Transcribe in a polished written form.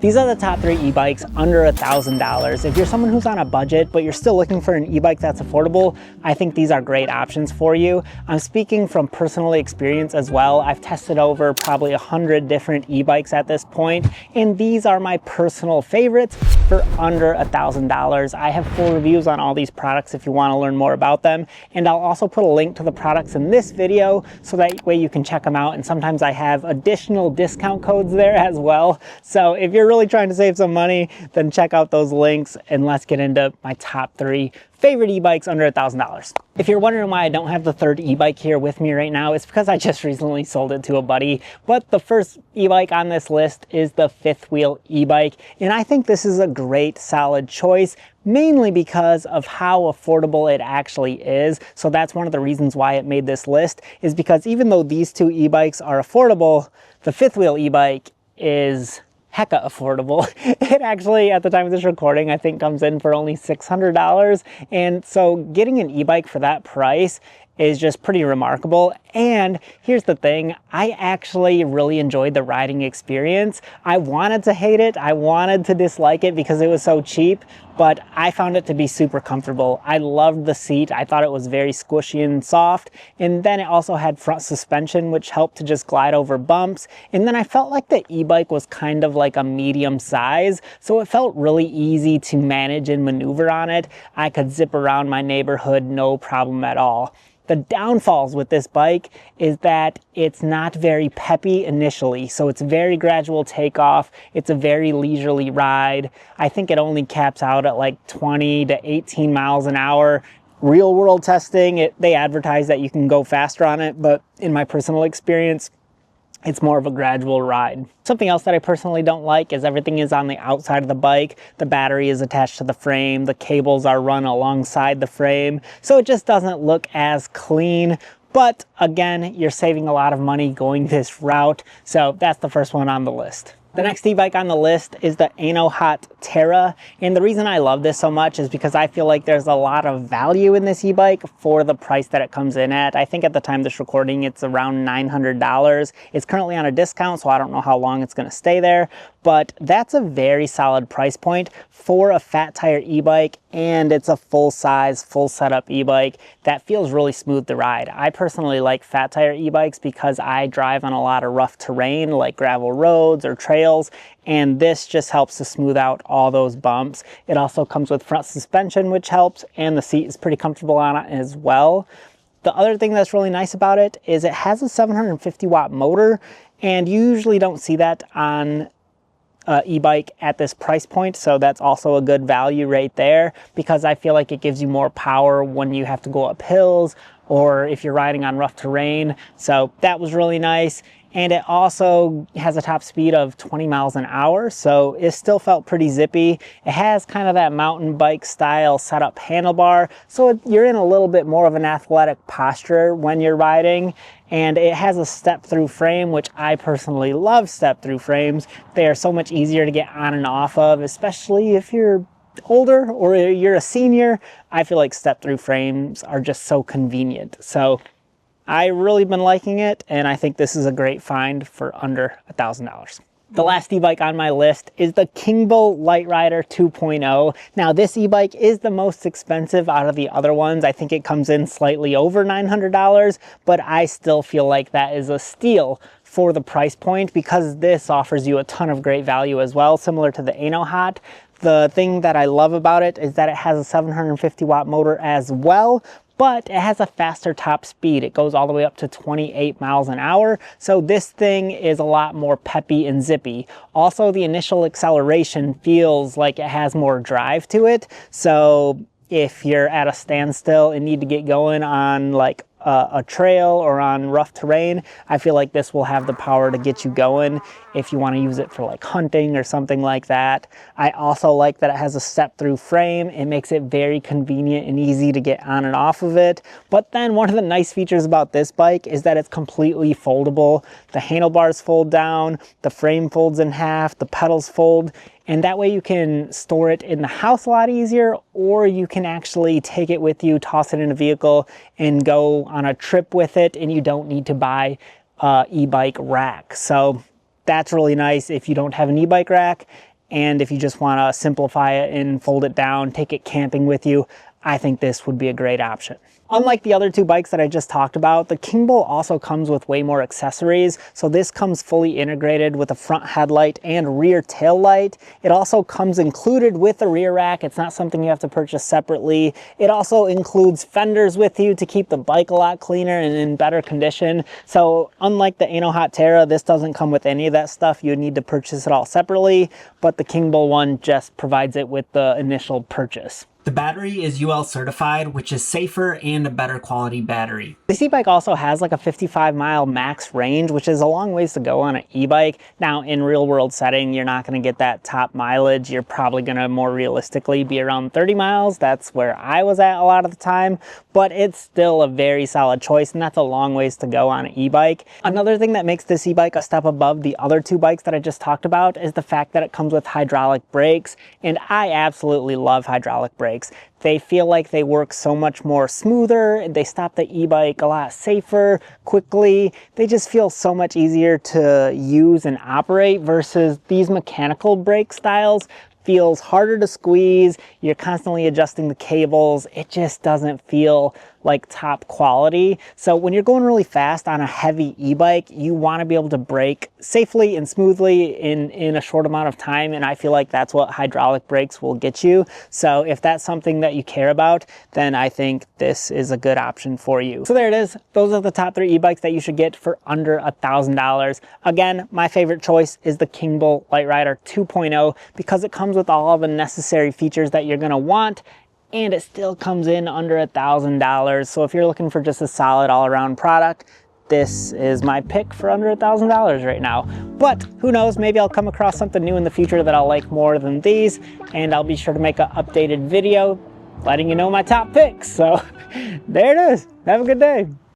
These are the top 3 e-bikes under $1,000. If you're someone who's on a budget, but you're still looking for an e-bike that's affordable, I think these are great options for you. I'm speaking from personal experience as well. I've tested over probably 100 different e-bikes at this point, and these are my personal favorites for under $1,000. I have full reviews on all these products if you want to learn more about them, and I'll also put a link to the products in this video so that way you can check them out, and sometimes I have additional discount codes there as well. So if you're really trying to save some money, then check out those links, and let's get into my top 3 favorite e-bikes under $1,000. If you're wondering why I don't have the third e-bike here with me right now, it's because I just recently sold it to a buddy. But the first e-bike on this list is the fifth wheel e-bike, and I think this is a great solid choice, mainly because of how affordable it actually is. So that's one of the reasons why it made this list, is because even though these two e-bikes are affordable, the fifth wheel e-bike is hecka affordable. It actually, at the time of this recording, I think comes in for only $600. And so getting an e-bike for that price is just pretty remarkable. And here's the thing, I actually really enjoyed the riding experience. I wanted to hate it, I wanted to dislike it because it was so cheap, but I found it to be super comfortable. I loved the seat, I thought it was very squishy and soft, and then it also had front suspension which helped to just glide over bumps, and then I felt like the e-bike was kind of like a medium size, so it felt really easy to manage and maneuver on it. I could zip around my neighborhood no problem at all. The downfalls with this bike is that it's not very peppy initially, so it's very gradual takeoff, it's a very leisurely ride. I think it only caps out at like 20 to 18 miles an hour. Real world testing, they advertise that you can go faster on it, but in my personal experience, it's more of a gradual ride. Something else that I personally don't like is everything is on the outside of the bike. The battery is attached to the frame, the cables are run alongside the frame, so it just doesn't look as clean. But again, you're saving a lot of money going this route, so that's the first one on the list. The next e-bike on the list is the Ainohot Terra, and the reason I love this so much is because I feel like there's a lot of value in this e-bike for the price that it comes in at. I think at the time of this recording it's around $900. It's currently on a discount, so I don't know how long it's going to stay there, but that's a very solid price point for a fat tire e-bike, and it's a full-size, full setup e-bike that feels really smooth to ride. I personally like fat tire e-bikes because I drive on a lot of rough terrain like gravel roads or trails, and this just helps to smooth out all those bumps. It also comes with front suspension, which helps, and the seat is pretty comfortable on it as well. The other thing that's really nice about it is it has a 750 watt motor, and you usually don't see that on e-bike at this price point, so that's also a good value right there, because I feel like it gives you more power when you have to go up hills or if you're riding on rough terrain. So that was really nice, and it also has a top speed of 20 miles an hour, so it still felt pretty zippy. It has kind of that mountain bike style setup handlebar, so you're in a little bit more of an athletic posture when you're riding. And it has a step-through frame, which I personally love step-through frames. They are so much easier to get on and off of, especially if you're older or you're a senior. I feel like step-through frames are just so convenient. So I've really been liking it, and I think this is a great find for under $1,000. The last e-bike on my list is the Kingbull Literider 2.0. Now this e-bike is the most expensive out of the other ones. I think it comes in slightly over $900, but I still feel like that is a steal for the price point because this offers you a ton of great value as well, similar to the Ainohot. The thing that I love about it is that it has a 750 watt motor as well, but it has a faster top speed. It goes all the way up to 28 miles an hour. So this thing is a lot more peppy and zippy. Also, the initial acceleration feels like it has more drive to it. So if you're at a standstill and need to get going on like a trail or on rough terrain, I feel like this will have the power to get you going if you want to use it for like hunting or something like that. I also like that it has a step-through frame. It makes it very convenient and easy to get on and off of it. But then one of the nice features about this bike is that it's completely foldable. The handlebars fold down, the frame folds in half, the pedals fold, and that way you can store it in the house a lot easier, or you can actually take it with you, toss it in a vehicle, and go on a trip with it, and you don't need to buy an e-bike rack. So that's really nice if you don't have an e-bike rack. And if you just want to simplify it and fold it down, take it camping with you, I think this would be a great option. Unlike the other two bikes that I just talked about, the Kingbull also comes with way more accessories. So this comes fully integrated with a front headlight and rear tail light. It also comes included with a rear rack. It's not something you have to purchase separately. It also includes fenders with you to keep the bike a lot cleaner and in better condition. So unlike the Ainohot Terra, this doesn't come with any of that stuff. You would need to purchase it all separately, but the Kingbull one just provides it with the initial purchase. The battery is UL certified, which is safer and a better quality battery. This e-bike also has like a 55-mile max range, which is a long ways to go on an e-bike. Now, in real world setting, you're not going to get that top mileage. You're probably going to more realistically be around 30 miles. That's where I was at a lot of the time, but it's still a very solid choice, and that's a long ways to go on an e-bike. Another thing that makes this e-bike a step above the other two bikes that I just talked about is the fact that it comes with hydraulic brakes, and I absolutely love hydraulic brakes. They feel like they work so much more smoother. They stop the e-bike a lot safer, quickly. They just feel so much easier to use and operate versus these mechanical brake styles. Feels harder to squeeze. You're constantly adjusting the cables. It just doesn't feel like top quality. So when you're going really fast on a heavy e-bike, you want to be able to brake safely and smoothly in a short amount of time, and I feel like that's what hydraulic brakes will get you. So if that's something that you care about, then I think this is a good option for you. So there it is. Those are the top 3 e-bikes that you should get for under $1,000. Again, my favorite choice is the Kingbull Literider 2.0 because it comes with all of the necessary features that you're going to want, and it still comes in under $1,000. So if you're looking for just a solid all-around product, this is my pick for under $1,000 right now. But who knows, maybe I'll come across something new in the future that I'll like more than these, and I'll be sure to make an updated video letting you know my top picks. So there it is. Have a good day.